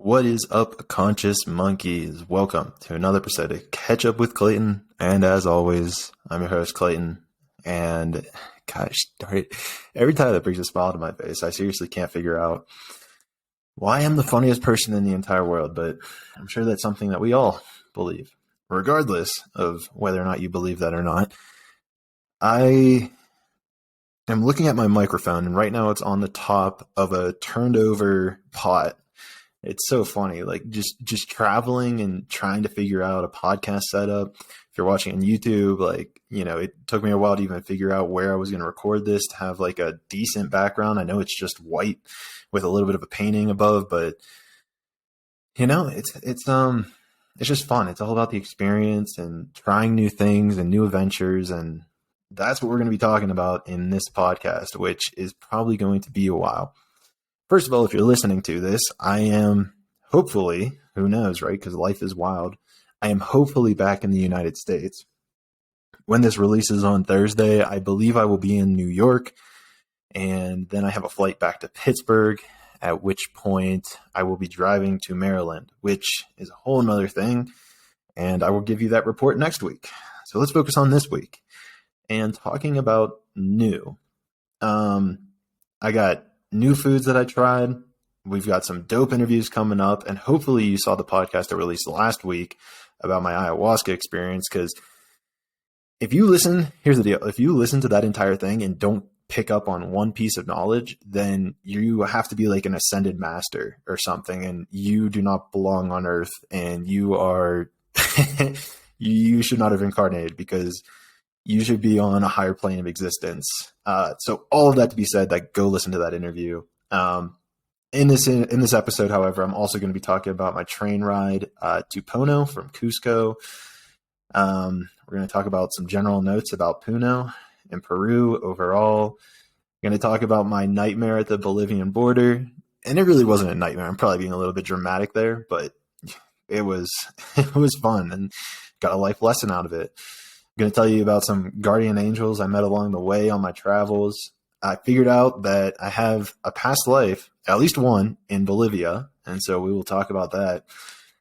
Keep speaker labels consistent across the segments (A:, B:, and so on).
A: What is up, conscious monkeys? Welcome to another episode of Catch Up with Clayton. And as always, I'm your host, Clayton. And gosh, darn it, every time that brings a smile to my face, I seriously can't figure out why I'm the funniest person in the entire world. But I'm sure that's something that we all believe, regardless of whether or not you believe that or not. I am looking at my microphone, and right now it's on the top of a turned over pot. It's so funny, like just traveling and trying to figure out a podcast setup. If you're watching on YouTube, it took me a while to even figure out where I was going to record this to have like a decent background. I know it's just white with a little bit of a painting above, but it's just fun. It's all about the experience and trying new things and new adventures, and that's what we're going to be talking about in this podcast, which is probably going to be a while. First of all, if you're listening to this, I am hopefully, who knows, right? Because life is wild. I am hopefully back in the United States. When this releases on Thursday, I believe I will be in New York. And then I have a flight back to Pittsburgh, at which point I will be driving to Maryland, which is a whole nother thing. And I will give you that report next week. So let's focus on this week. And talking about new, I got new foods that I tried. We've got some dope interviews coming up, and hopefully you saw the podcast I released last week about my ayahuasca experience, because if you listen, here's the deal. If you listen to that entire thing and don't pick up on one piece of knowledge, then you have to be like an ascended master or something, and you do not belong on earth, and you are, you should not have incarnated, because you should be on a higher plane of existence. So all of that to be said, go listen to that interview. In this episode, however, I'm also going to be talking about my train ride to Puno from Cusco. We're going to talk about some general notes about Puno and Peru overall. We're going to talk about my nightmare at the Bolivian border. And it really wasn't a nightmare. I'm probably being a little bit dramatic there, but it was fun and got a life lesson out of it. I'm going to tell you about some guardian angels I met along the way on my travels. I figured out that I have a past life, at least one, in Bolivia, and so we will talk about that.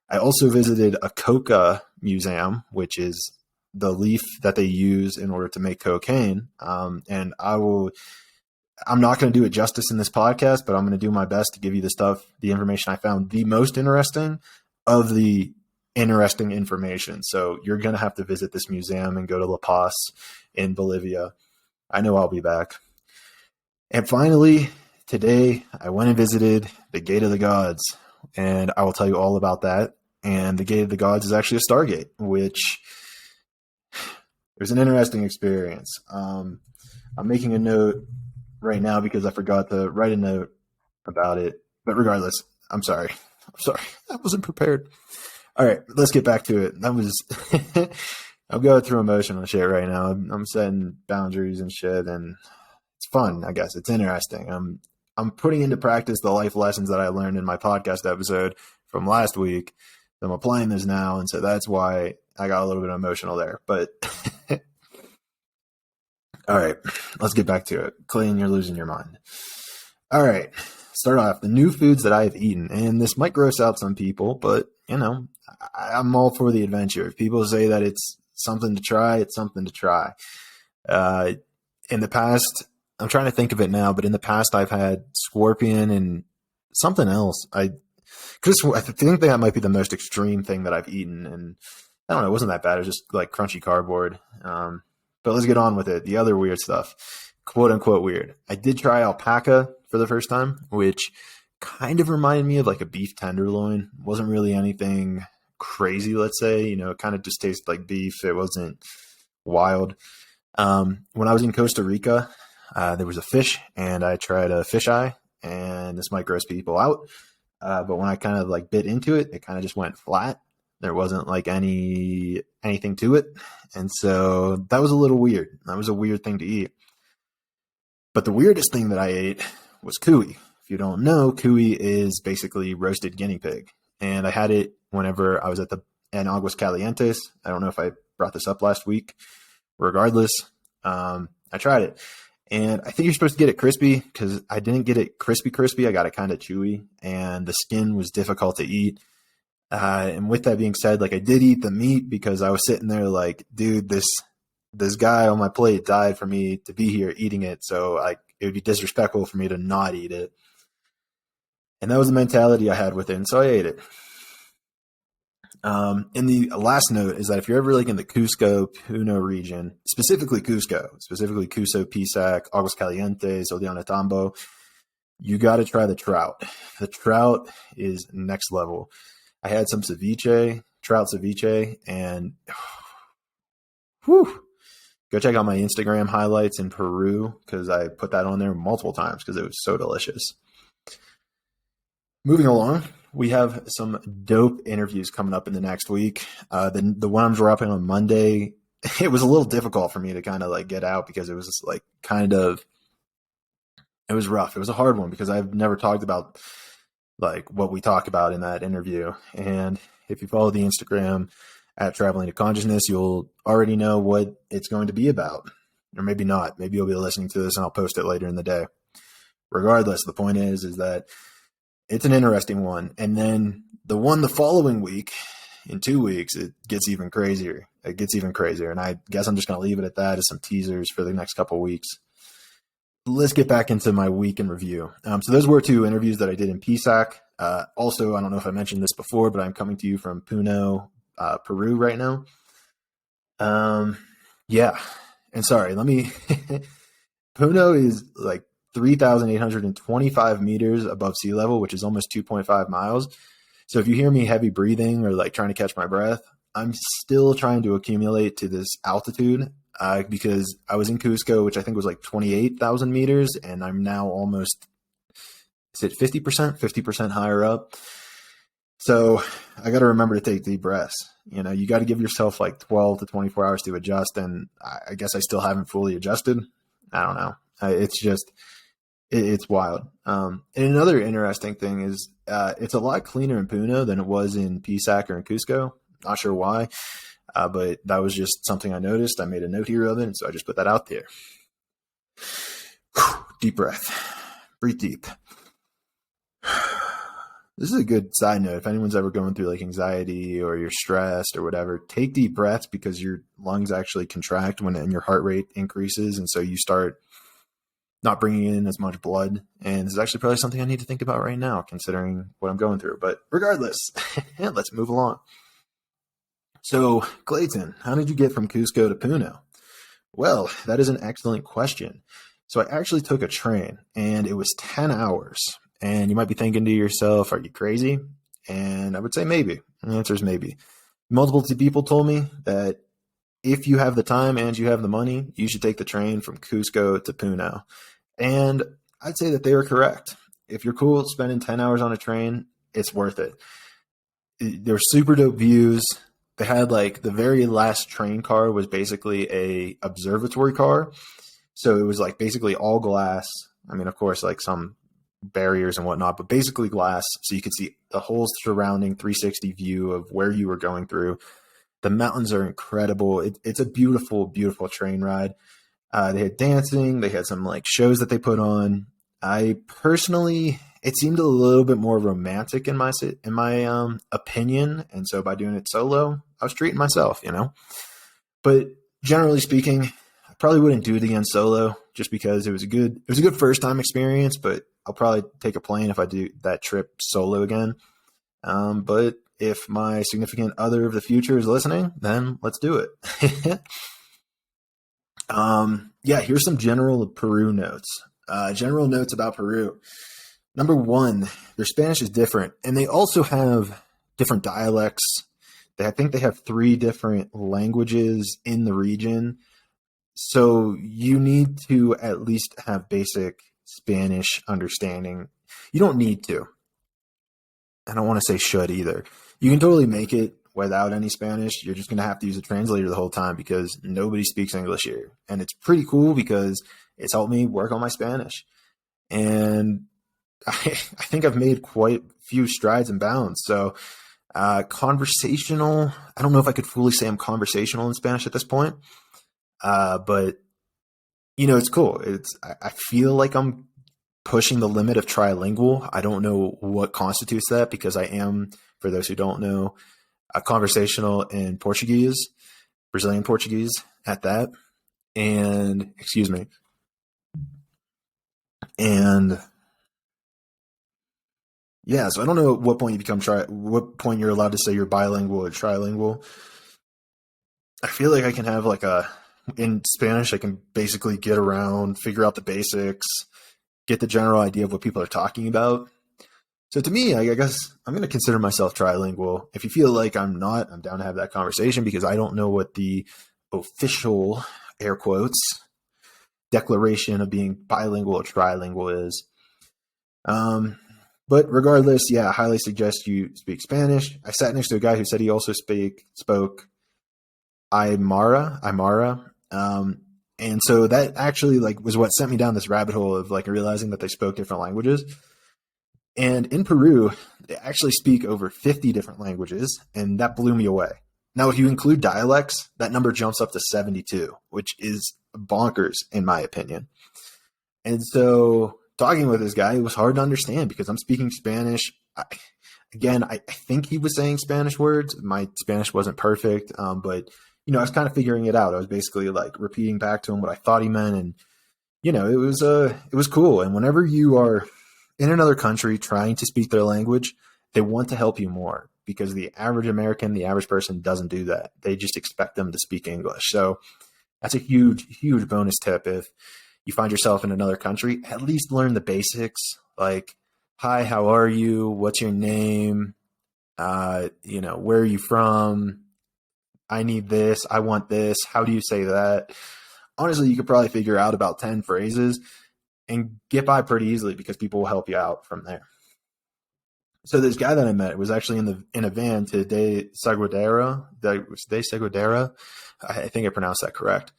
A: I also visited a Coca museum, which is the leaf that they use in order to make cocaine. And I'm not going to do it justice in this podcast, but I'm going to do my best to give you the information I found the most interesting of the interesting information. So you're going to have to visit this museum and go to La Paz in Bolivia. I know I'll be back. And finally, today I went and visited the Gate of the Gods, and I will tell you all about that. And the Gate of the Gods is actually a Stargate, which was an interesting experience. I'm making a note right now because I forgot to write a note about it. But regardless, I'm sorry. I wasn't prepared. All right, let's get back to it. I'm going through emotional shit right now. I'm setting boundaries and shit, and it's fun, I guess. It's interesting. I'm putting into practice the life lessons that I learned in my podcast episode from last week. I'm applying this now, and so that's why I got a little bit emotional there. But all right, let's get back to it. Clayton, you're losing your mind. All right, start off the new foods that I've eaten, and this might gross out some people, but I'm all for the adventure. If people say that it's something to try, it's something to try. In the past, I'm trying to think of it now, but in the past I've had scorpion and something else. I think that might be the most extreme thing that I've eaten, and I don't know, it wasn't that bad. It was just like crunchy cardboard. But let's get on with it. The other weird stuff, quote unquote weird. I did try alpaca for the first time, which kind of reminded me of like a beef tenderloin. It wasn't really anything crazy, let's say. It kind of just tasted like beef. It wasn't wild. When I was in Costa Rica, there was a fish, and I tried a fisheye, and this might gross people out. But when I kind of bit into it, it kind of just went flat. There wasn't anything to it. And so that was a little weird. That was a weird thing to eat. But the weirdest thing that I ate was cuy. If you don't know, cuy is basically roasted guinea pig. And I had it whenever I was in Aguas Calientes. I don't know if I brought this up last week. Regardless, I tried it. And I think you're supposed to get it crispy because I didn't get it crispy. I got it kind of chewy, and the skin was difficult to eat. And with that being said, like I did eat the meat because I was sitting there like, dude, this guy on my plate died for me to be here eating it. So like it would be disrespectful for me to not eat it. And that was the mentality I had with it. And so I ate it. And the last note is that if you're ever like in the Cusco, Puno region, specifically Cusco, Pisac, Aguas Calientes, Ollantaytambo, you got to try the trout. The trout is next level. I had some trout ceviche, and whew, go check out my Instagram highlights in Peru because I put that on there multiple times because it was so delicious. Moving along, we have some dope interviews coming up in the next week. The one I'm dropping on Monday, it was a little difficult for me to kind of like get out because it was just like it was rough. It was a hard one because I've never talked about like what we talk about in that interview. And if you follow the Instagram at Traveling to Consciousness, you'll already know what it's going to be about. Or maybe not. Maybe you'll be listening to this and I'll post it later in the day. Regardless, the point is that it's an interesting one. And then the following week, in 2 weeks, it gets even crazier. And I guess I'm just going to leave it at that as some teasers for the next couple of weeks. Let's get back into my week in review. So those were 2 interviews that I did in Pisac. Also, I don't know if I mentioned this before, but I'm coming to you from Puno, Peru right now. Yeah. And sorry, Puno is like 3,825 meters above sea level, which is almost 2.5 miles. So if you hear me heavy breathing or like trying to catch my breath, I'm still trying to accumulate to this altitude because I was in Cusco, which I think was like 28,000 meters, and I'm now almost, is it 50% higher up? So I got to remember to take deep breaths. You know, you got to give yourself like 12 to 24 hours to adjust. And I guess I still haven't fully adjusted. I don't know. It's wild. And another interesting thing is it's a lot cleaner in Puno than it was in Pisac or in Cusco. Not sure why, but that was just something I noticed. I made a note here of it, and so I just put that out there. Deep breath. Breathe deep. This is a good side note. If anyone's ever going through like anxiety or you're stressed or whatever, take deep breaths because your lungs actually contract and your heart rate increases. And so you start not bringing in as much blood. And this is actually probably something I need to think about right now, considering what I'm going through. But regardless, let's move along. So, Clayton, how did you get from Cusco to Puno? Well, that is an excellent question. So I actually took a train, and it was 10 hours. And you might be thinking to yourself, are you crazy? And I would say maybe. And the answer is maybe. Multiple people told me that if you have the time and you have the money, you should take the train from Cusco to Puno. And I'd say that they were correct. If you're cool spending 10 hours on a train, it's worth it. They're super dope views. They had like the very last train car was basically a observatory car. So it was like basically all glass. I mean, of course, like some barriers and whatnot, but basically glass. So you could see the whole surrounding 360 view of where you were going through. The mountains are incredible. It's a beautiful, beautiful train ride. They had dancing. They had some like shows that they put on. I personally, it seemed a little bit more romantic in my opinion. And so by doing it solo, I was treating myself, you know, but generally speaking, I probably wouldn't do it again solo just because it was a good first time experience, but I'll probably take a plane if I do that trip solo again. But if my significant other of the future is listening, then let's do it. Here's some general Peru notes. General notes about Peru. Number 1, their Spanish is different, and they also have different dialects. I think they have 3 different languages in the region. So you need to at least have basic Spanish understanding. You don't need to. I don't want to say should either. You can totally make it without any Spanish. You're just going to have to use a translator the whole time because nobody speaks English here. And it's pretty cool because it's helped me work on my Spanish. And I think I've made quite a few strides and bounds. So conversational, I don't know if I could fully say I'm conversational in Spanish at this point. But It's cool. I feel like I'm pushing the limit of trilingual. I don't know what constitutes that because I am, for those who don't know, a conversational in Portuguese, Brazilian Portuguese at that. And excuse me. And yeah, so I don't know at what point you become what point you're allowed to say you're bilingual or trilingual. I feel like I can have in Spanish, I can basically get around, figure out the basics, get the general idea of what people are talking about. So to me, I guess I'm going to consider myself trilingual. If you feel like I'm not, I'm down to have that conversation because I don't know what the official, air quotes, declaration of being bilingual or trilingual is. But regardless, yeah, I highly suggest you speak Spanish. I sat next to a guy who said he also spoke Aymara. And so that actually was what sent me down this rabbit hole of realizing that they spoke different languages. And in Peru, they actually speak over 50 different languages, and that blew me away. Now, if you include dialects, that number jumps up to 72, which is bonkers in my opinion. And so talking with this guy, it was hard to understand because I'm speaking Spanish. I think he was saying Spanish words. My Spanish wasn't perfect, but I was kind of figuring it out. I was basically repeating back to him what I thought he meant, and it was cool. And whenever you are in another country trying to speak their language, they want to help you more because the average American, the average person doesn't do that. They just expect them to speak English. So that's a huge, huge bonus tip. If you find yourself in another country, at least learn the basics like, hi, how are you? What's your name? Where are you from? I need this. I want this. How do you say that? Honestly, you could probably figure out about 10 phrases and get by pretty easily because people will help you out from there. So this guy that I met was actually in a van to De Seguidera. I think I pronounced that correct.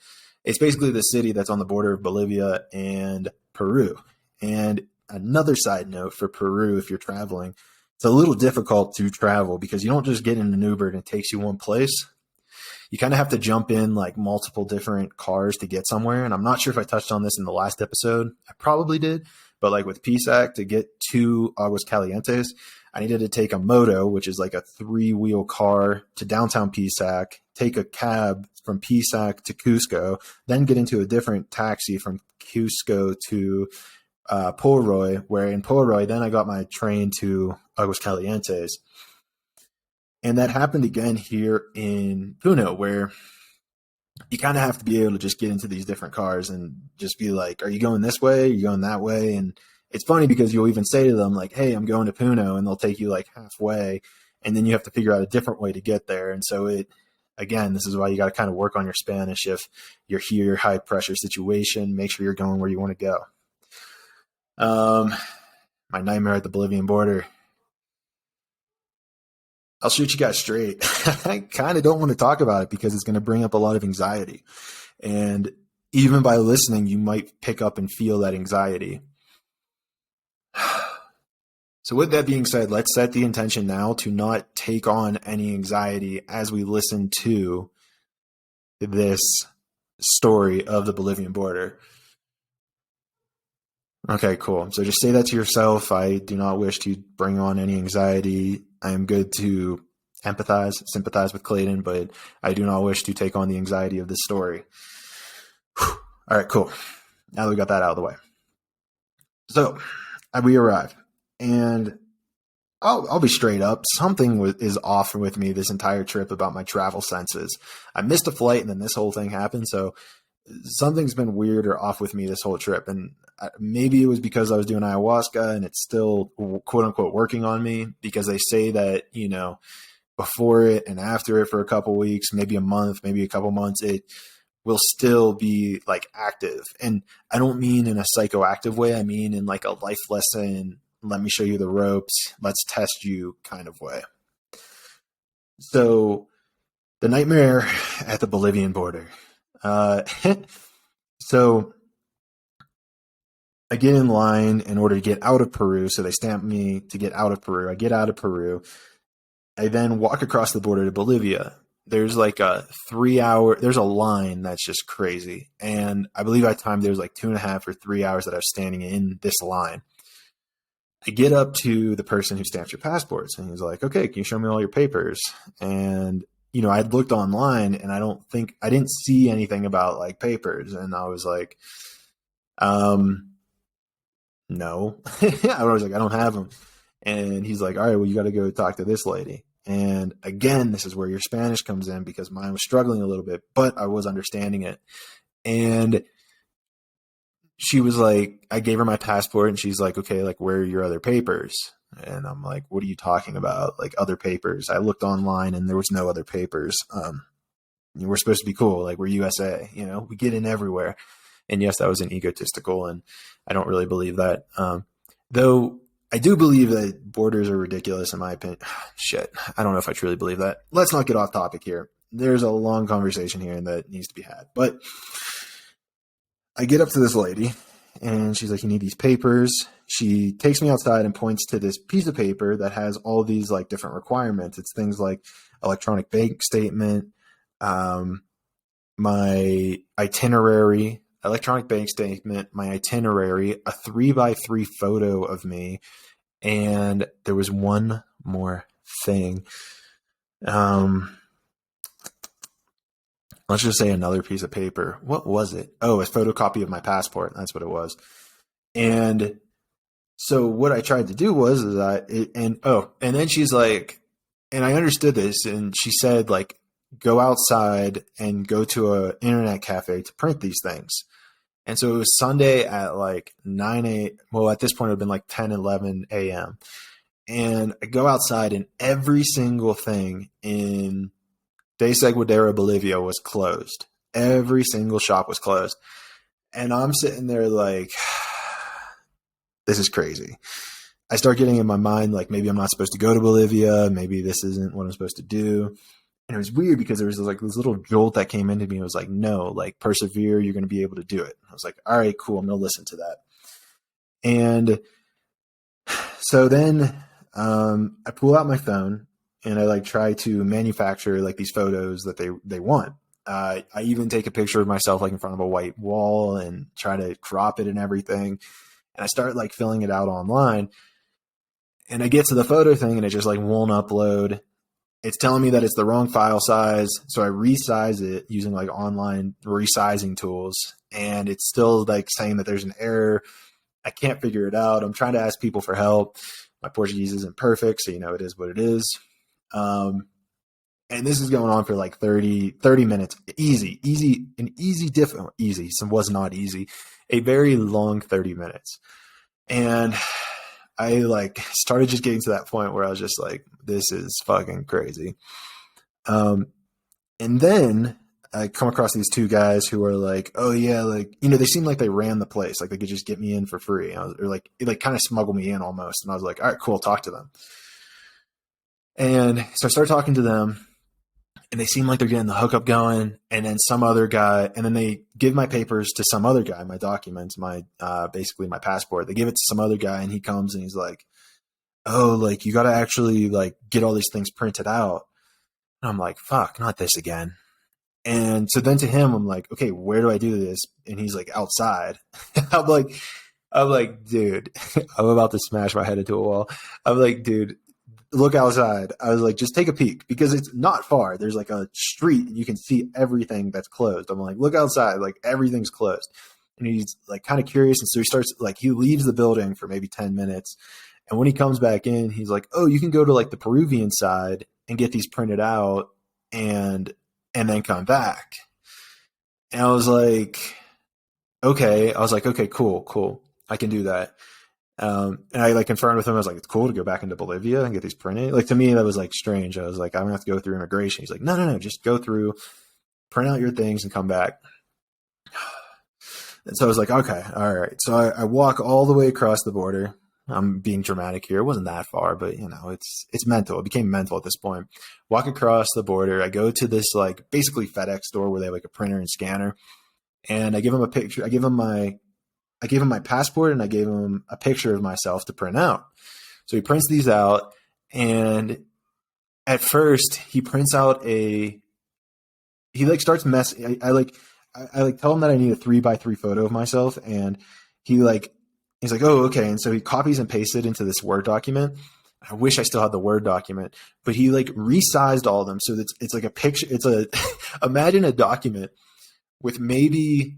A: It's basically the city that's on the border of Bolivia and Peru. And another side note for Peru, if you're traveling, it's a little difficult to travel because you don't just get in an Uber and it takes you one place. You kind of have to jump in multiple different cars to get somewhere. And I'm not sure if I touched on this in the last episode. I probably did. But with PSAC, to get to Aguascalientes, I needed to take a moto, which is a 3-wheel car, to downtown PSAC, take a cab from PSAC to Cusco, then get into a different taxi from Cusco to Poroy, where in Poroy, then I got my train to Aguascalientes. And that happened again here in Puno, where you kind of have to be able to just get into these different cars and just be like, are you going this way? Are you going that way? And it's funny because you'll even say to them hey, I'm going to Puno, and they'll take you halfway, and then you have to figure out a different way to get there. And so this is why you got to kind of work on your Spanish. If you're here, high pressure situation, make sure you're going where you want to go. My nightmare at the Bolivian border. I'll shoot you guys straight. I kind of don't want to talk about it because it's going to bring up a lot of anxiety. And even by listening, you might pick up and feel that anxiety. So with that being said, let's set the intention now to not take on any anxiety as we listen to this story of the Bolivian border. Okay, cool. So just say that to yourself. I do not wish to bring on any anxiety. I am good to sympathize with Clayton, but I do not wish to take on the anxiety of this story. Whew. All right, cool. Now that we got that out of the way. So we arrived, and I'll be straight up. Something is off with me this entire trip about my travel senses. I missed a flight, and then this whole thing happened. So something's been weird or off with me this whole trip. And maybe it was because I was doing ayahuasca and it's still quote unquote working on me, because they say that, before it and after it for a couple weeks, maybe a month, maybe a couple months, it will still be active. And I don't mean in a psychoactive way. I mean in a life lesson, let me show you the ropes, let's test you kind of way. So the nightmare at the Bolivian border. So I get in line in order to get out of Peru. So they stamp me to get out of Peru. I get out of Peru. I then walk across the border to Bolivia. there's like a 3 hour, there's a line that's just crazy. And I believe I timed there was like 2.5 or 3 hours that I was standing in this line. I get up to the person who stamps your passports, and he's like, okay, can you show me all your papers? And, I'd looked online, and I didn't see anything about like papers. And I was like, no. I was like, I don't have them. And he's like, all right, well, you got to go talk to this lady. And again, this is where your Spanish comes in, because mine was struggling a little bit, but I was understanding it. And she was like, I gave her my passport, and she's like, okay, like, where are your other papers? And I'm like, what are you talking about? Like, other papers? I looked online and there was no other papers. We're supposed to be cool. Like, we're USA, we get in everywhere. And yes, that was an egotistical, and I don't really believe that. Though I do believe that borders are ridiculous in my opinion. Shit. I don't know if I truly believe that. Let's not get off topic here. There's a long conversation here that needs to be had, but I get up to this lady, and she's like, you need these papers. She takes me outside and points to this piece of paper that has all these like different requirements. It's things like electronic bank statement, my itinerary, electronic bank statement, my itinerary, a 3x3 photo of me. And there was one more thing. Let's just say another piece of paper. What was it? Oh, a photocopy of my passport. That's what it was. And so what I tried to do was, and then she's like, and I understood this, and she said, like, go outside and go to an internet cafe to print these things. And so it was Sunday at like 9 a.m. Well, at this point, it would have been like 10, 11 a.m. And I go outside, and every single thing in Desaguadero, Bolivia was closed. Every single shop was closed. And I'm sitting there like, this is crazy. I start getting in my mind, like, maybe I'm not supposed to go to Bolivia. Maybe this isn't what I'm supposed to do. And it was weird because there was like this little jolt that came into me. It was like, no, like, persevere. You're going to be able to do it. I was like, all right, cool. I'm going to listen to that. And so then I pull out my phone, and I like try to manufacture like these photos that they want. I even take a picture of myself like in front of a white wall and try to crop it and everything. And I start like filling it out online, and I get to the photo thing, and it just like won't upload. It's telling me that it's the wrong file size. So I resize it using like online resizing tools, and it's still like saying that there's an error. I can't figure it out. I'm trying to ask people for help. My Portuguese isn't perfect, so it is what it is. And this is going on for like 30 minutes. Easy. Some was not easy. A very long 30 minutes. And I like started just getting to that point where I was just like, this is fucking crazy. And then I come across these two guys who are like, oh yeah, like, they seem like they ran the place. Like they could just get me in for free. Or like, it like kind of smuggled me in almost. And I was like, all right, cool. Talk to them. And so I started talking to them, and they seem like they're getting the hookup going. And then some other guy, and then they give my papers to some other guy, my documents, basically my passport. They give it to some other guy, and he comes and he's like, oh, like, you got to actually like get all these things printed out. And I'm like, fuck, not this again. And so then to him, I'm like, okay, where do I do this? And he's like, outside. I'm like, dude, I'm about to smash my head into a wall. I'm like, dude, look outside. I was like, just take a peek, because it's not far. There's like a street, and you can see everything that's closed. I'm like, look outside, like everything's closed. And he's like kind of curious. And so he starts like, he leaves the building for maybe 10 minutes. And when he comes back in, he's like, oh, you can go to like the Peruvian side and get these printed out and then come back. And I was like, okay. Cool. I can do that. And I like confirmed with him. I was like, it's cool to go back into Bolivia and get these printed. Like, to me, that was like strange. I was like, I'm gonna have to go through immigration. He's like, no, just go through, print out your things and come back. And so I was like, okay, all right. So I walk all the way across the border. I'm being dramatic here. It wasn't that far, but it's mental. It became mental at this point. Walk across the border. I go to this like basically FedEx store where they have like a printer and scanner, and I give him a picture. I gave him my passport, and I gave him a picture of myself to print out. So he prints these out, and at first he prints out a he like starts messing. I like tell him that I need a 3x3 photo of myself, and he like he's like, oh, okay. And so he copies and pastes it into this Word document. I wish I still had the Word document, but he like resized all of them so that it's like a picture. It's a imagine a document with maybe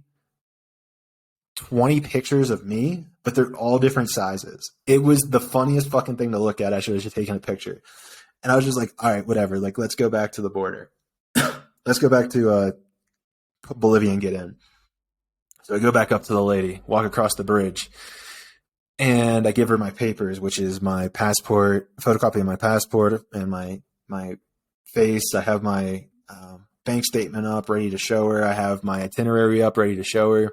A: 20 pictures of me, but they're all different sizes. It was the funniest fucking thing to look at. I should have just taken a picture. And I was just like, all right, whatever. Like, let's go back to the border. Let's go back to Bolivia and get in. So I go back up to the lady, walk across the bridge, and I give her my papers, which is my passport, photocopy of my passport, and my face. I have my bank statement up, ready to show her. I have my itinerary up, ready to show her.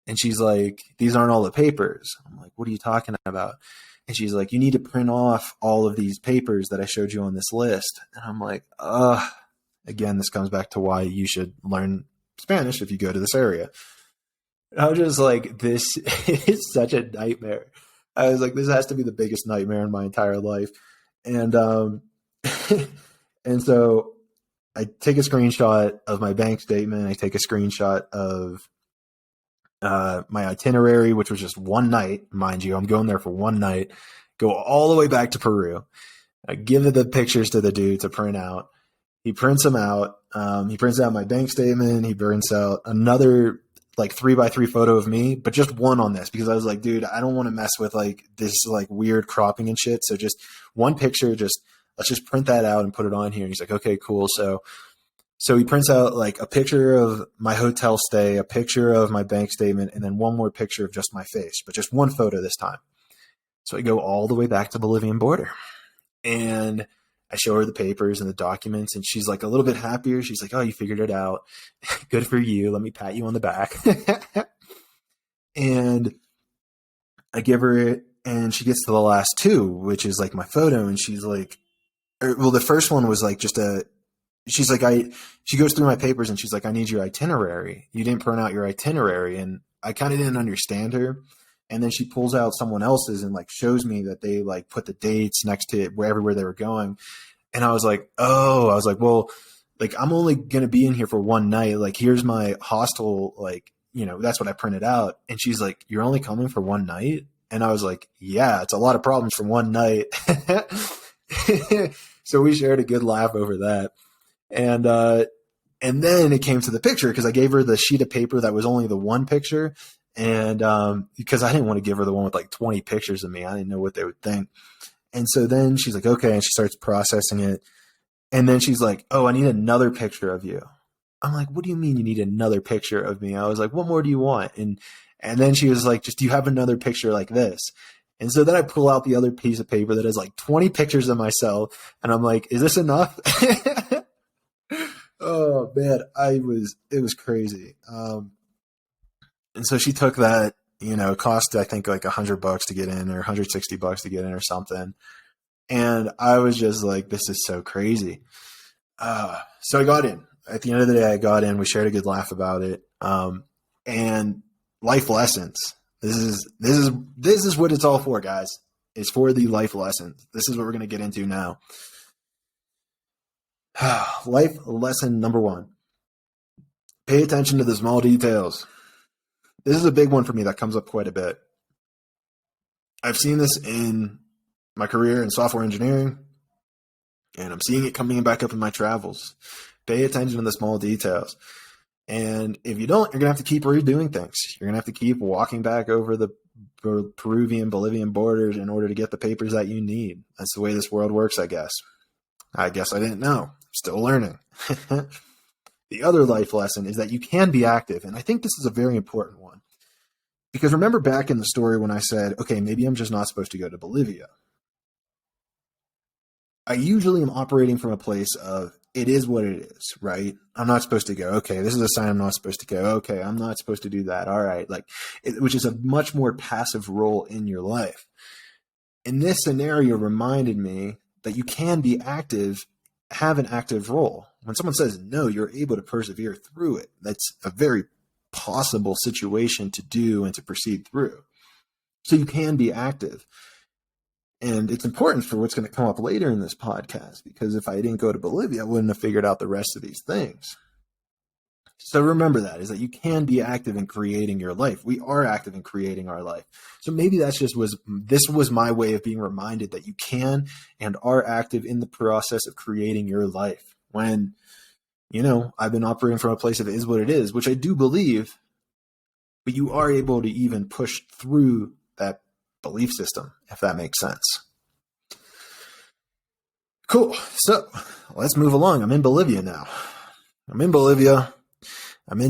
A: And she's like, these aren't all the papers. I'm like, what are you talking about? And she's like, you need to print off all of these papers that I showed you on this list. And I'm like, again, this comes back to why you should learn Spanish if you go to this area. And I was just like, this is such a nightmare. I was like, this has to be the biggest nightmare in my entire life. And and so I take a screenshot of my bank statement. I take a screenshot of my itinerary, which was just one night, mind you. I'm going there for one night, go all the way back to Peru. I give the pictures to the dude to print out. He prints them out. He prints out my bank statement. He prints out another like 3x3 photo of me, but just one on this because I was like, dude, I don't want to mess with like this like weird cropping and shit. So just one picture, let's just print that out and put it on here. And he's like, okay, cool. So he prints out like a picture of my hotel stay, a picture of my bank statement, and then one more picture of just my face, but just one photo this time. So I go all the way back to Bolivian border and I show her the papers and the documents, and she's like a little bit happier. She's like, oh, you figured it out. Good for you. Let me pat you on the back. And I give her it, and she gets to the last two, which is like my photo. And she's like, well, the first one was like she's like, she goes through my papers and she's like, I need your itinerary. You didn't print out your itinerary. And I kind of didn't understand her. And then she pulls out someone else's and like shows me that they like put the dates next to it everywhere they were going. And I was like, well, like I'm only going to be in here for one night. Like, here's my hostel. Like, you know, that's what I printed out. And she's like, you're only coming for one night? And I was like, yeah, it's a lot of problems for one night. So we shared a good laugh over that. And then it came to the picture because I gave her the sheet of paper that was only the one picture. And because I didn't want to give her the one with like 20 pictures of me. I didn't know what they would think. And so then she's like, okay. And she starts processing it. And then she's like, oh, I need another picture of you. I'm like, what do you mean you need another picture of me? I was like, what more do you want? And then she was like, just, do you have another picture like this? And so then I pull out the other piece of paper that has like 20 pictures of myself. And I'm like, is this enough? Oh man, it was crazy. And so she took that, you know, it cost, I think like $100 to get in or $160 to get in or something. And I was just like, this is so crazy. So I got in. At the end of the day, I got in. We shared a good laugh about it. And life lessons. This is what it's all for, guys. It's for the life lessons. This is what we're going to get into now. Life lesson number 1. Pay attention to the small details. This is a big one for me that comes up quite a bit. I've seen this in my career in software engineering, and I'm seeing it coming back up in my travels. Pay attention to the small details. And if you don't, you're going to have to keep redoing things. You're going to have to keep walking back over the Peruvian, Bolivian borders in order to get the papers that you need. That's the way this world works, I guess. I didn't know. Still learning. The other life lesson is that you can be active. And I think this is a very important one. Because remember back in the story when I said, okay, maybe I'm just not supposed to go to Bolivia. I usually am operating from a place of, it is what it is, right? I'm not supposed to go. Okay, this is a sign I'm not supposed to go. Okay, I'm not supposed to do that. All right, which is a much more passive role in your life. And this scenario reminded me that you can be active, have an active role. When someone says no, you're able to persevere through it. That's a very possible situation to do and to proceed through. So you can be active. And it's important for what's going to come up later in this podcast, because if I didn't go to Bolivia, I wouldn't have figured out the rest of these things. So remember that is that you can be active in creating your life. We are active in creating our life. So maybe that's just this was my way of being reminded that you can and are active in the process of creating your life. When, I've been operating from a place of it is what it is, which I do believe, but you are able to even push through that belief system, if that makes sense. Cool. So let's move along. I'm in Bolivia now. I'm in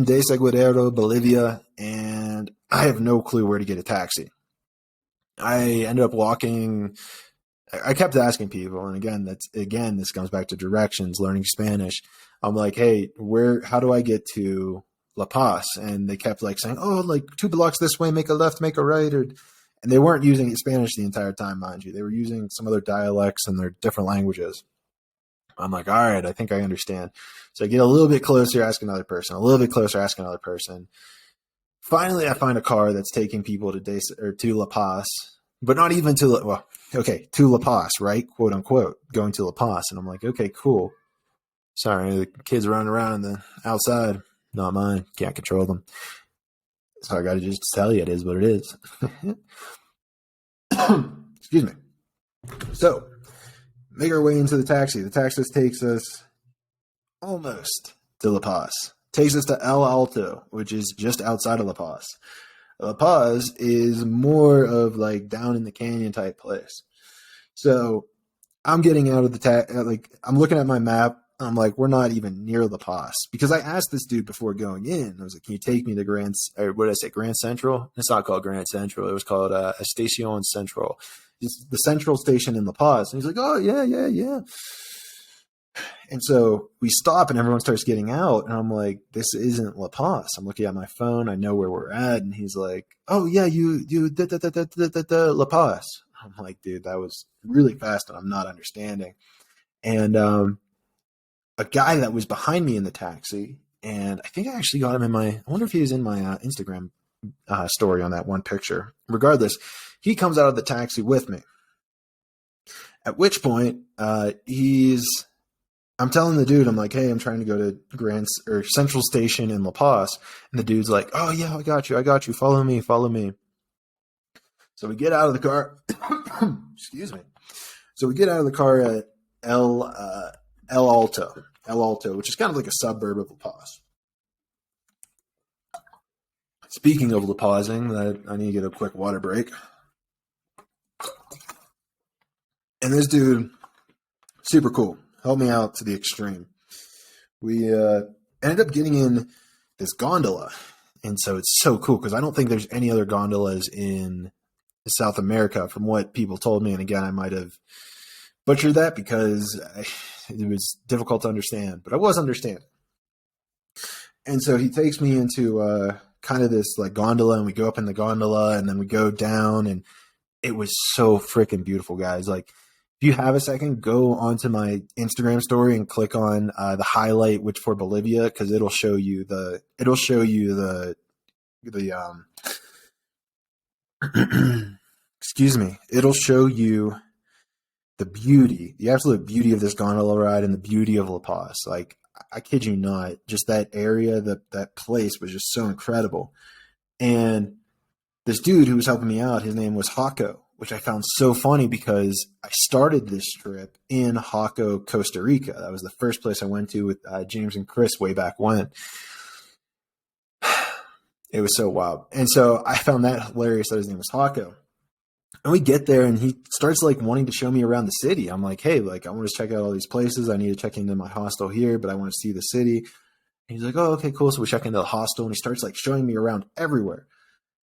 A: Desaguadero, Bolivia, and I have no clue where to get a taxi. I ended up walking. I kept asking people, and this comes back to directions, learning Spanish. I'm like, hey, how do I get to La Paz? And they kept like saying, oh, like 2 blocks this way, make a left, make a right, and they weren't using Spanish the entire time, mind you. They were using some other dialects and their different languages. I'm like, all right, I think I understand. So I get a little bit closer, ask another person, a little bit closer, ask another person. Finally, I find a car that's taking people to La Paz, but not even to La Paz, right? Quote unquote, going to La Paz. And I'm like, okay, cool. Sorry, the kids running around in the outside, not mine. Can't control them. So I got to just tell you, it is what it is. Excuse me. So make our way into the taxi. The taxi takes us almost to La Paz. Takes us to El Alto, which is just outside of La Paz. La Paz is more of like down in the canyon type place. So I'm getting out of the I'm looking at my map. I'm like, we're not even near La Paz, because I asked this dude before going in. I was like, can you take me to Grand Central? It's not called Grand Central. It was called Estacion Central. It's the central station in La Paz. And he's like, oh, yeah. And so we stop and everyone starts getting out. And I'm like, this isn't La Paz. I'm looking at my phone. I know where we're at. And he's like, oh, yeah, you La Paz. I'm like, dude, that was really fast and I'm not understanding. And a guy that was behind me in the taxi, and I think I actually got him I wonder if he was in my Instagram story on that one picture. Regardless, he comes out of the taxi with me. At which point, I'm telling the dude, I'm like, hey, I'm trying to go to Central Station in La Paz. And the dude's like, oh, yeah, I got you. Follow me. So we get out of the car. Excuse me. So we get out of the car at El Alto, which is kind of like a suburb of La Paz. Speaking of La Pazing, I need to get a quick water break. And this dude, super cool, helped me out to the extreme. We ended up getting in this gondola. And so it's so cool because I don't think there's any other gondolas in South America from what people told me. And again, I might have butchered that because it was difficult to understand, but I was understanding. And so he takes me into kind of this like gondola, and we go up in the gondola and then we go down, and it was so freaking beautiful, guys. Like, if you have a second, go onto my Instagram story and click on the highlight, which for Bolivia, because it'll show you the excuse me, it'll show you the absolute beauty of this gondola ride and the beauty of La Paz. Like, I kid you not, just that area, that place was just so incredible. And this dude who was helping me out, his name was Hayu, which I found so funny because I started this trip in Hayu, Costa Rica. That was the first place I went to with James and Chris way back when. It was so wild. And so I found that hilarious that his name was Hayu. And we get there and he starts like wanting to show me around the city. I'm like, hey, like I want to check out all these places. I need to check into my hostel here, but I want to see the city. And he's like, oh, okay, cool. So we check into the hostel and he starts like showing me around everywhere.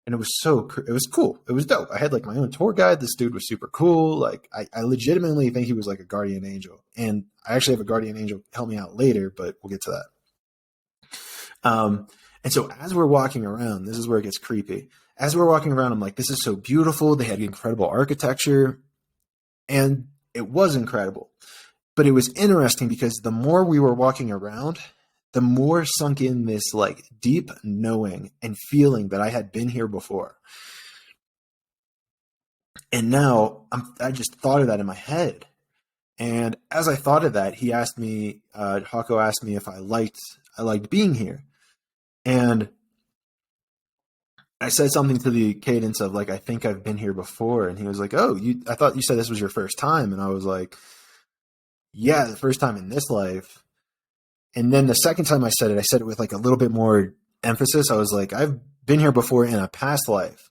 A: And it was cool. It was dope. I had like my own tour guide. This dude was super cool. Like I legitimately think he was like a guardian angel. And I actually have a guardian angel help me out later, but we'll get to that. And so as we're walking around, this is where it gets creepy. As we're walking around, I'm like, this is so beautiful. They had incredible architecture. And it was incredible. But it was interesting because the more we were walking around, the more sunk in this like deep knowing and feeling that I had been here before. And now I just thought of that in my head. And as I thought of that, Haku asked me if I liked being here. And I said something to the cadence of like, I think I've been here before. And he was like, oh, I thought you said this was your first time. And I was like, yeah, the first time in this life. And then the second time I said it with like a little bit more emphasis. I was like, I've been here before in a past life.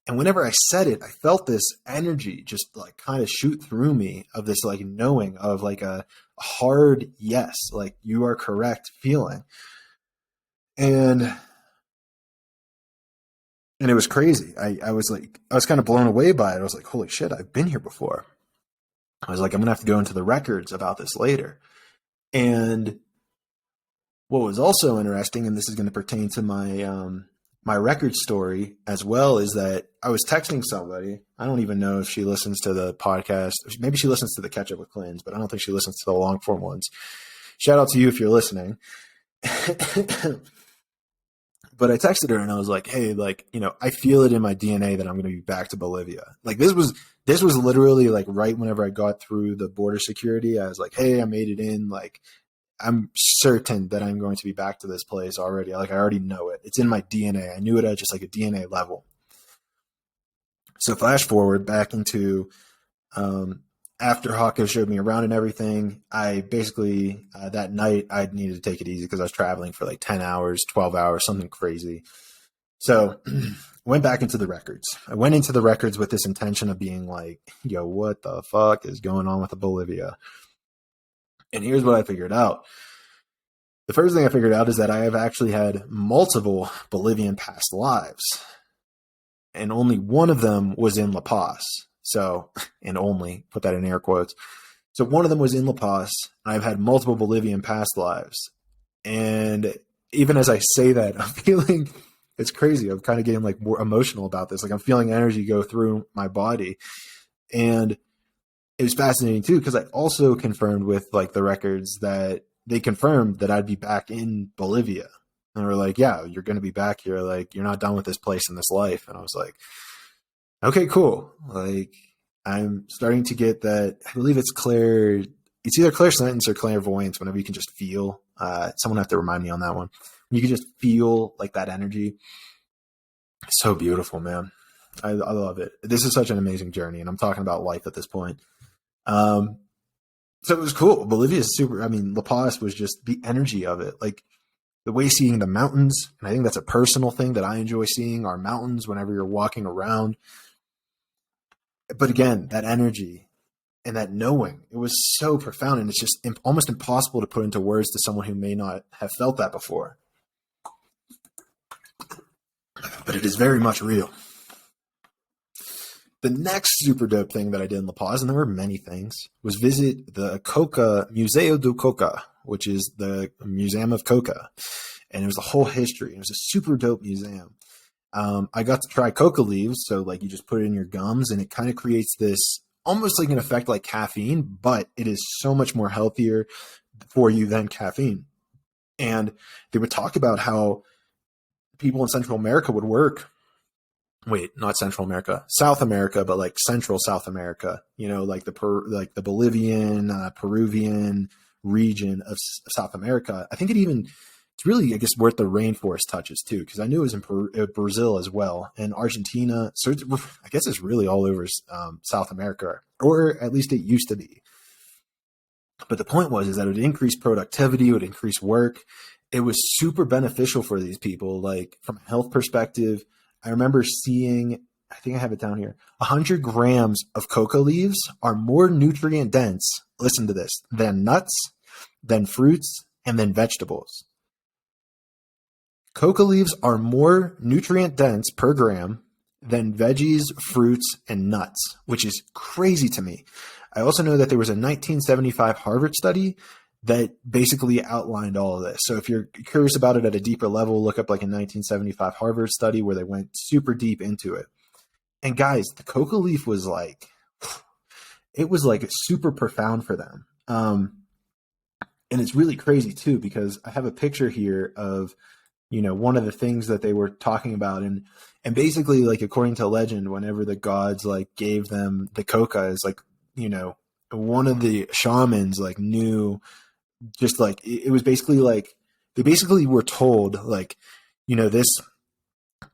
A: And whenever I said it, I felt this energy just like kind of shoot through me of this like knowing of like a hard yes, like you are correct feeling. And it was crazy. I was kind of blown away by it. I was like, holy shit, I've been here before. I was like, I'm going to have to go into the records about this later. And what was also interesting, and this is going to pertain to my record story as well, is that I was texting somebody. I don't even know if she listens to the podcast. Maybe she listens to the Catch Up with Clintons, but I don't think she listens to the long form ones. Shout out to you if you're listening. But I texted her and I was like, hey, like, you know, I feel it in my DNA that I'm going to be back to Bolivia. Like this was literally like right whenever I got through the border security, I was like, hey, I made it in. Like, I'm certain that I'm going to be back to this place already. Like I already know it. It's in my DNA. I knew it at just like a DNA level. So flash forward back into after Hawko showed me around and everything, I basically that night I needed to take it easy because I was traveling for like 10 hours, 12 hours, something crazy. So went back into the records. I went into the records with this intention of being like, yo, what the fuck is going on with Bolivia? And here's what I figured out. The first thing I figured out is that I have actually had multiple Bolivian past lives. And only one of them was in La Paz. So, and only, put that in air quotes. So one of them was in La Paz. I've had multiple Bolivian past lives. And even as I say that, I'm feeling, it's crazy. I'm kind of getting like more emotional about this. Like I'm feeling energy go through my body. And it was fascinating too, because I also confirmed with like the records that they confirmed that I'd be back in Bolivia. And we're like, yeah, you're going to be back here. Like, you're not done with this place in this life. And I was like, okay, cool. Like, I'm starting to get that. I believe it's either clairsentience or clairvoyance whenever you can just feel. Someone have to remind me on that one. You can just feel like that energy. It's so beautiful, man. I love it. This is such an amazing journey. And I'm talking about life at this point. So it was cool. Bolivia is super. I mean, La Paz was just the energy of it. Like, the way seeing the mountains, and I think that's a personal thing that I enjoy seeing, our mountains whenever you're walking around. But again, that energy and that knowing, it was so profound, and it's just almost impossible to put into words to someone who may not have felt that before. But it is very much real. The next super dope thing that I did in La Paz, and there were many things, was visit the Coca, Museo do Coca, which is the Museum of Coca. And it was a whole history. It was a super dope museum. I got to try coca leaves. So like you just put it in your gums and it kind of creates this almost like an effect like caffeine, but it is so much more healthier for you than caffeine. And they would talk about how people in Central America would work. Wait, not Central America, South America, but like Central South America, you know, like the Bolivian, Peruvian region of South America. I think it's really, I guess, where the rainforest touches too, because I knew it was in Brazil as well, and Argentina. So I guess it's really all over South America, or at least it used to be. But the point is that it would increase productivity, it would increase work. It was super beneficial for these people, like from a health perspective. I remember seeing, I think I have it down here, 100 grams of coca leaves are more nutrient dense, listen to this, than nuts, than fruits, and than vegetables. Coca leaves are more nutrient dense per gram than veggies, fruits, and nuts, which is crazy to me. I also know that there was a 1975 Harvard study that basically outlined all of this. So if you're curious about it at a deeper level, look up like a 1975 Harvard study where they went super deep into it. And guys, the coca leaf was like, it was like super profound for them. And it's really crazy too, because I have a picture here of, you know, one of the things that they were talking about. And basically, like, according to legend, whenever the gods like gave them the coca, is like, you know, one of the shamans like knew, just like, it was basically like, they basically were told like, this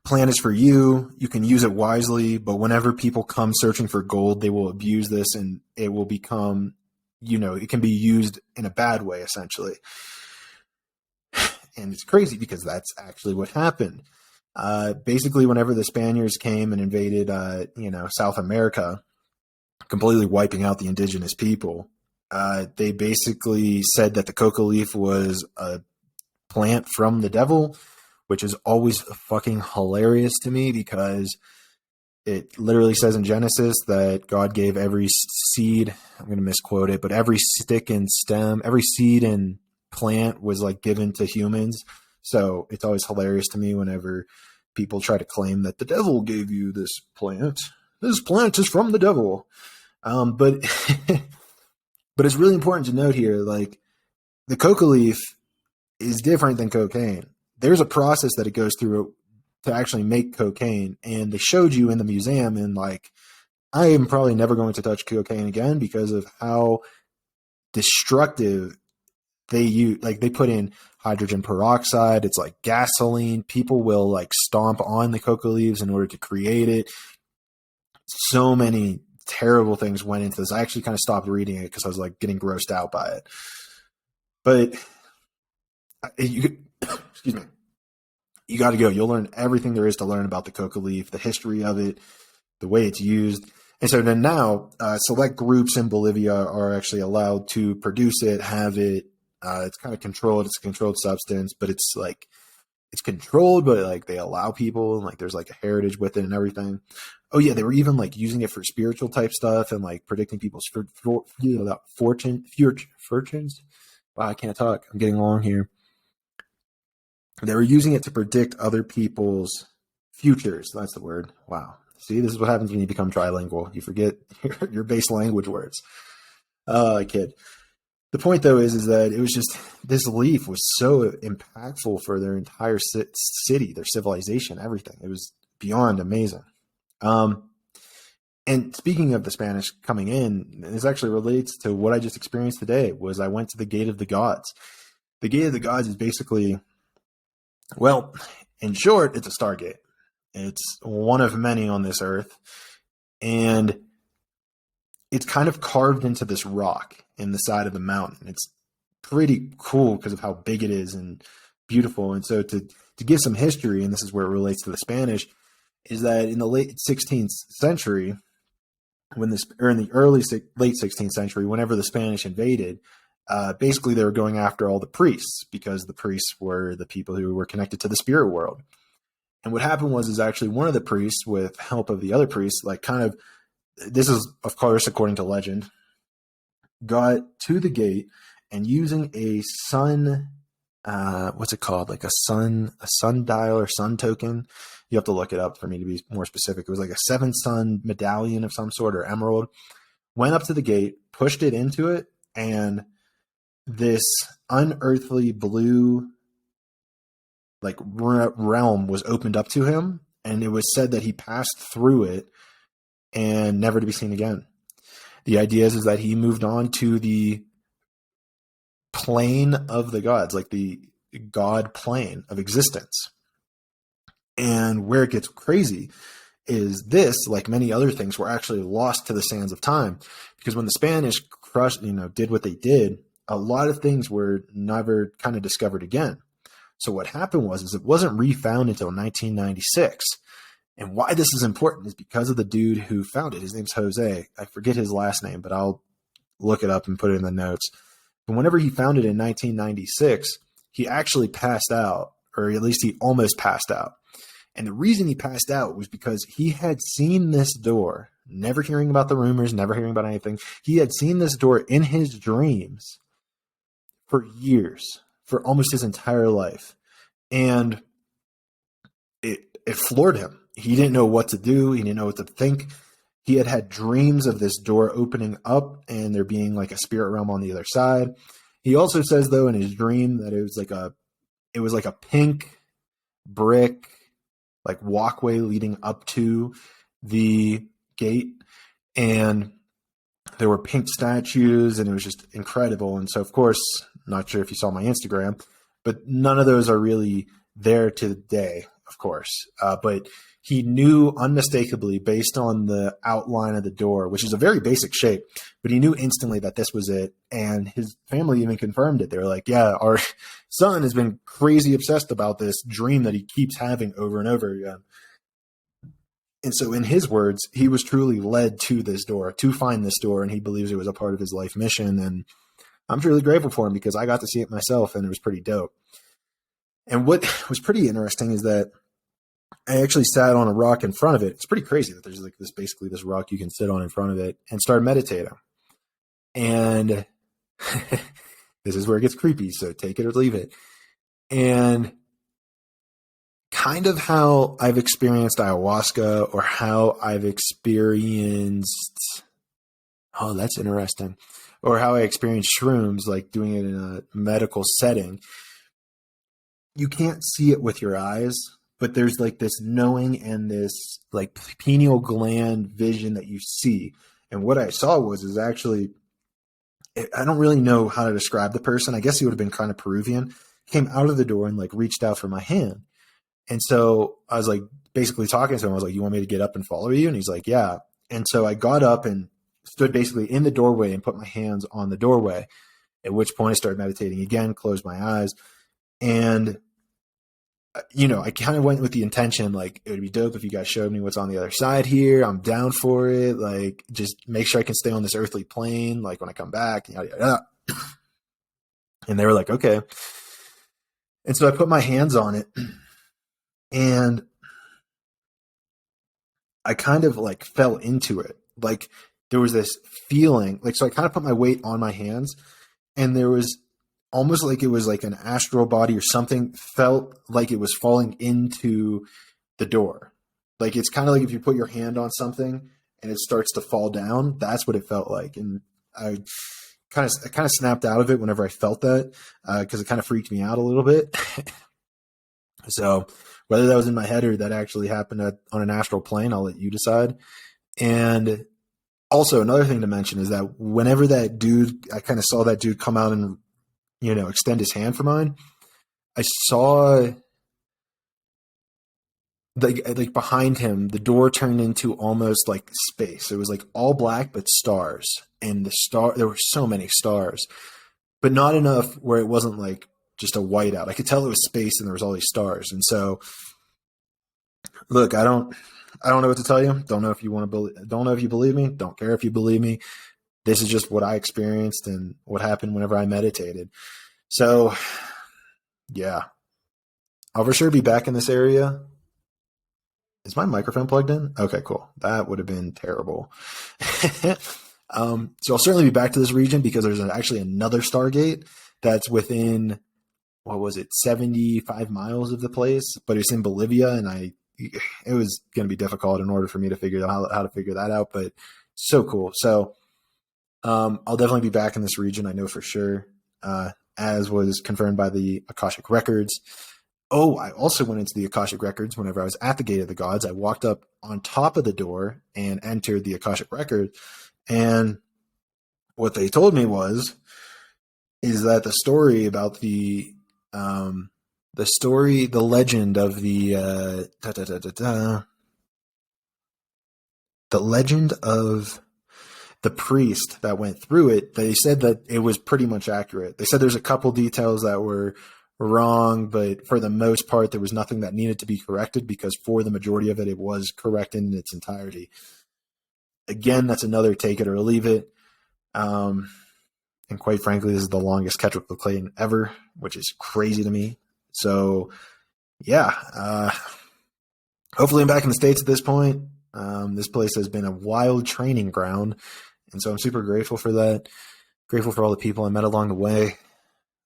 A: plant is for you. You can use it wisely, but whenever people come searching for gold, they will abuse this and it will become, it can be used in a bad way, essentially. And it's crazy because that's actually what happened. Basically, whenever the Spaniards came and invaded, South America, completely wiping out the indigenous people, they basically said that the coca leaf was a plant from the devil, which is always fucking hilarious to me because it literally says in Genesis that God gave every seed, I'm going to misquote it, but every stick and stem, every seed and plant was like given to humans. So it's always hilarious to me whenever people try to claim that the devil gave you this plant. This plant is from the devil. But but it's really important to note here, like the coca leaf is different than cocaine. There's a process that it goes through to actually make cocaine. And they showed you in the museum, and like, I am probably never going to touch cocaine again because of how destructive they use. Like, they put in hydrogen peroxide. It's like gasoline. People will like stomp on the coca leaves in order to create it. So many terrible things went into this. I actually kind of stopped reading it because I was like getting grossed out by it. But excuse me. You got to go. You'll learn everything there is to learn about the coca leaf, the history of it, the way it's used. And so then now, select groups in Bolivia are actually allowed to produce it, have it. It's kind of controlled. It's a controlled substance, but it's like, it's controlled, but like they allow people, and like there's like a heritage with it and everything. Oh yeah, they were even like using it for spiritual type stuff and like predicting people's fortunes. Wow, I can't talk. I'm getting long here. They were using it to predict other people's futures. That's the word. Wow. See, this is what happens when you become trilingual. You forget your base language words. Kid. The point, though, is that it was just, this leaf was so impactful for their entire city, their civilization, everything. It was beyond amazing. And speaking of the Spanish coming in, this actually relates to what I just experienced today. Was I went to the Gate of the Gods. The Gate of the Gods is basically, well, in short, it's a stargate. It's one of many on this earth. And it's kind of carved into this rock in the side of the mountain. It's pretty cool because of how big it is and beautiful. And so to give some history, and this is where it relates to the Spanish, is that in the late 16th century, in the late 16th century, whenever the Spanish invaded, basically they were going after all the priests because the priests were the people who were connected to the spirit world. And what happened is actually one of the priests, with help of the other priests, like kind of, this is of course according to legend, got to the gate and using a sun, what's it called? Like a sundial or sun token. You have to look it up for me to be more specific. It was like a 7 sun medallion of some sort, or emerald. Went up to the gate, pushed it into it, and this unearthly blue like realm was opened up to him, and it was said that he passed through it and never to be seen again. The idea is that he moved on to the plane of the gods, like the god plane of existence. And where it gets crazy is this, like many other things, were actually lost to the sands of time, because when the Spanish did what they did, a lot of things were never kind of discovered again. So what happened is it wasn't refound until 1996. And why this is important is because of the dude who found it. His name's Jose. I forget his last name, but I'll look it up and put it in the notes. But whenever he found it in 1996, he actually passed out, or at least he almost passed out. And the reason he passed out was because he had seen this door, never hearing about the rumors, never hearing about anything. He had seen this door in his dreams for years, for almost his entire life. And it floored him. He didn't know what to do. He didn't know what to think. He had dreams of this door opening up and there being like a spirit realm on the other side. He also says, though, in his dream that it was like a pink brick, like walkway leading up to the gate. And there were pink statues, and it was just incredible. And so, of course, not sure if you saw my Instagram, but none of those are really there to the day, of course. But he knew unmistakably based on the outline of the door, which is a very basic shape, but he knew instantly that this was it. And his family even confirmed it. They were like, yeah, our son has been crazy obsessed about this dream that he keeps having over and over again. And so in his words, he was truly led to this door, to find this door, and he believes it was a part of his life mission. And I'm truly grateful for him because I got to see it myself, and it was pretty dope. And what was pretty interesting is that I actually sat on a rock in front of it. It's pretty crazy that there's like this, basically this rock you can sit on in front of it, and started meditating. And this is where it gets creepy, so take it or leave it. And kind of how I've experienced ayahuasca, or how I've experienced, oh, that's interesting, or how I experienced shrooms, like doing it in a medical setting. You can't see it with your eyes, but there's like this knowing and this like pineal gland vision that you see. And what I saw is actually, I don't really know how to describe the person. I guess he would have been kind of Peruvian. Came out of the door and like reached out for my hand. And so I was like basically talking to him. I was like, you want me to get up and follow you? And he's like, yeah. And so I got up and stood basically in the doorway and put my hands on the doorway, at which point I started meditating again, closed my eyes. And, you know, I kind of went with the intention, like, it would be dope if you guys showed me what's on the other side here. I'm down for it. Like, just make sure I can stay on this earthly plane, like when I come back. Yada, yada. And they were like, okay. And so I put my hands on it, and I kind of like fell into it. Like there was this feeling, like, so I kind of put my weight on my hands, and there was almost like it was like an astral body or something felt like it was falling into the door. Like it's kind of like if you put your hand on something and it starts to fall down, that's what it felt like. And I kind of snapped out of it whenever I felt that, because it kind of freaked me out a little bit. So whether that was in my head or that actually happened on an astral plane, I'll let you decide. And also another thing to mention is that whenever that dude, I kind of saw that dude come out and, you know, extend his hand for mine, I saw like behind him, the door turned into almost like space. It was like all black, but stars. And there were so many stars, but not enough where it wasn't like just a whiteout. I could tell it was space and there was all these stars. And so, look, I don't know what to tell you. Don't know if you don't know if you believe me. Don't care if you believe me. This is just what I experienced and what happened whenever I meditated. So, yeah, I'll for sure be back in this area. Is my microphone plugged in? Okay, cool. That would have been terrible. So I'll certainly be back to this region because there's actually another Stargate that's within, 75 miles of the place, but it's in Bolivia, and it was going to be difficult in order for me to figure out how to figure that out, but so cool. So I'll definitely be back in this region, I know for sure, as was confirmed by the Akashic Records. Oh, I also went into the Akashic Records whenever I was at the Gate of the Gods. I walked up on top of the door and entered the Akashic Record. And what they told me is that the story about the legend of the legend of the priest that went through it, they said that it was pretty much accurate. They said there's a couple details that were wrong, but for the most part, there was nothing that needed to be corrected because for the majority of it, it was corrected in its entirety. Again, that's another take it or leave it. And quite frankly, this is the longest catch up with Clayton ever, which is crazy to me. So, yeah, hopefully I'm back in the States at this point. This place has been a wild training ground, and so I'm super grateful for that. Grateful for all the people I met along the way.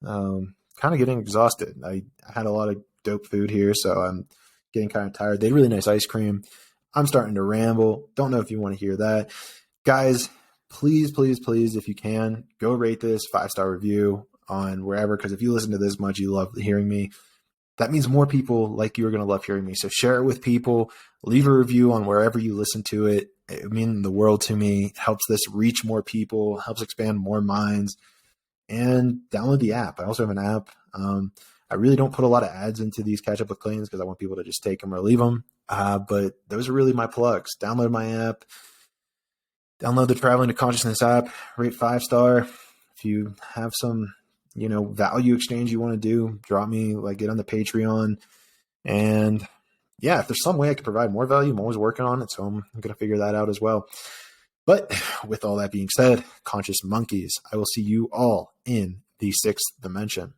A: Kind of getting exhausted. I had a lot of dope food here, so I'm getting kind of tired. They had really nice ice cream. I'm starting to ramble. Don't know if you want to hear that. Guys, please, please, please, if you can, go rate this 5-star review on wherever, because if you listen to this much, you love hearing me. That means more people like you are going to love hearing me. So share it with people. Leave a review on wherever you listen to it. It means the world to me. It helps this reach more people, helps expand more minds. And download the app. I also have an app. I I really don't put a lot of ads into these Catch Up with Claytons because I want people to just take them or leave them. But those are really my plugs. Download my app. Download the Traveling to Consciousness app. Rate 5-star. If you have some, value exchange you want to do, drop me, get on the Patreon. And yeah, if there's some way I could provide more value, I'm always working on it. So I'm going to figure that out as well. But with all that being said, conscious monkeys, I will see you all in the 6th dimension.